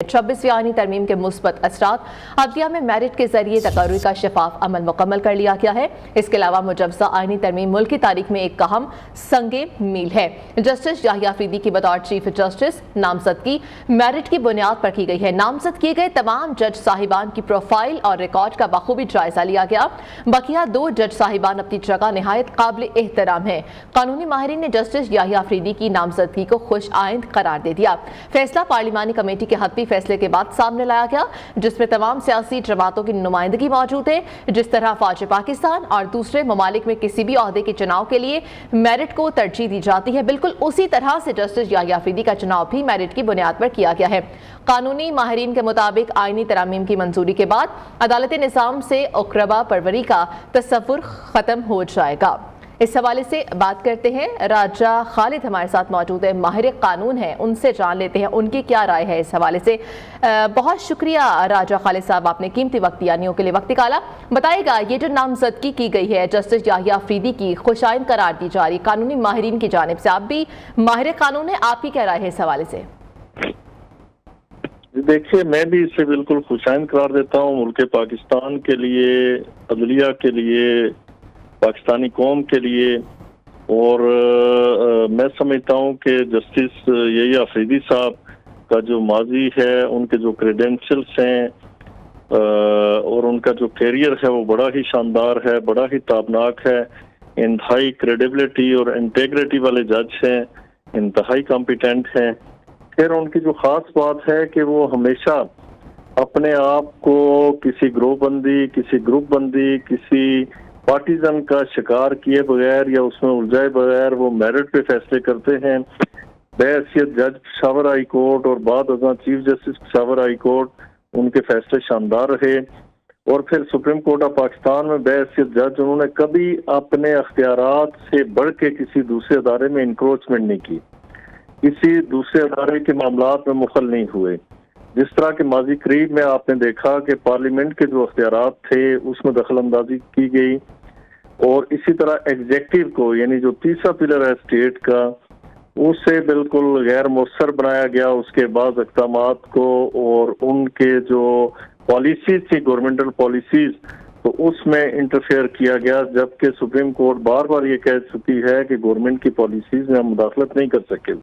26वीं आईनी तरमीम के मुस्बत असरात अदलिया में मेरिट के जरिए तकर्री का शफाफ अमल मुकम्मल कर लिया गया है। इसके अलावा मुजवजा आईनी तरमीम मुल्क की तारीख में एक अहम संगे मील है। जस्टिस याहिया अफरीदी की बतौर चीफ जस्टिस नामजदगी मेरिट की बुनियाद पर की गई है। नामजद किए गए तमाम जज साहिबान की प्रोफाइल और रिकॉर्ड का बखूबी जायजा लिया गया। बकिया 2 जज साहिबान अपनी जगह निहायत काबिल एहतराम है। कानूनी माहिरीन ने जस्टिस याहिया अफरीदी की नामजदगी को खुश आइंद करार दे दिया। फैसला पार्लिमानी कमेटी के हतमी फैसले के बाद सामने लाया गया, जिसमें तमाम सियासी जमातों की नुमाइंदगी मौजूद है। जिस तरह फौज पाकिस्तान और दूसरे ममालिक में किसी भी ओहदे के चुनाव के लिए मेरिट को तरजीह दी जाती है, बिल्कुल उसी तरह से जस्टिस याहिया अफरीदी का चुनाव भी मेरिट की बुनियाद पर किया गया है। कानूनी माहिरीन के मुताबिक आईनी तरामीम की मंजूरी के बाद अदालती निज़ाम से उकरबा परवरी का तस्वुर खत्म हो जाएगा। इस हवाले से बात करते हैं, राजा खालिद हमारे साथ मौजूद है, माहिर कानून है, उनसे जान लेते हैं उनकी क्या राय है इस हवाले से। बहुत शुक्रिया राजा खालिद साहब, आपने कीमती वक्त दिया, न्यू के लिए वक्त निकाला। बताइएगा, ये जो नामजदगी की गई है जस्टिस याहिया अफरीदी की खुशाइंद करार दी जा रही कानूनी माहिरीन की जानिब से, आप भी माहिर कानून है, आपकी क्या राय है इस हवाले से? देखिए, मैं भी इसे बिल्कुल खुशाइंद करार देता हूँ। मुल्क पाकिस्तान के लिए, अदलिया के लिए, पाकिस्तानी कौम के लिए, और मैं समझता हूँ कि जस्टिस याहिया अफरीदी साहब का जो माजी है, उनके जो क्रेडेंशियल्स हैं और उनका जो कैरियर है वो बड़ा ही शानदार है, बड़ा ही ताबनाक है। इंतहाई क्रेडिबिलिटी और इंटेग्रिटी वाले जज हैं, इंतहाई कॉम्पिटेंट हैं। फिर उनकी जो खास बात है कि वो हमेशा अपने आप को किसी ग्रोहबंदी, किसी ग्रुप बंदी, किसी पार्टीजन का शिकार किए बगैर या उसमें उलझाए बगैर वो मेरिट पे फैसले करते हैं। बहैसियत जज पेशावर हाई कोर्ट और बाद अज़ां chief justice Peshawar high court, उनके फैसले शानदार रहे। और फिर सुप्रीम कोर्ट ऑफ पाकिस्तान में बहैसियत जज उन्होंने कभी अपने अख्तियारात से बढ़ के किसी दूसरे अदारे में इंक्रोचमेंट नहीं की, किसी दूसरे अदारे के मामलात में मुखल नहीं हुए। जिस तरह के माजी करीब में आपने देखा कि पार्लियामेंट के जो अख्तियारात थे उसमें दखल अंदाजी की गई, और इसी तरह एग्जेक्टिव को, यानी जो तीसरा पिलर है स्टेट का, उसे बिल्कुल गैर मुअस्सर बनाया गया। उसके बाद इक़दामात को और उनके जो पॉलिसीज थी, गवर्नमेंटल पॉलिसीज, तो उसमें इंटरफेयर किया गया। जबकि सुप्रीम कोर्ट बार बार ये कह चुकी है कि गवर्नमेंट की पॉलिसीज में हम मुदाखलत नहीं कर सके।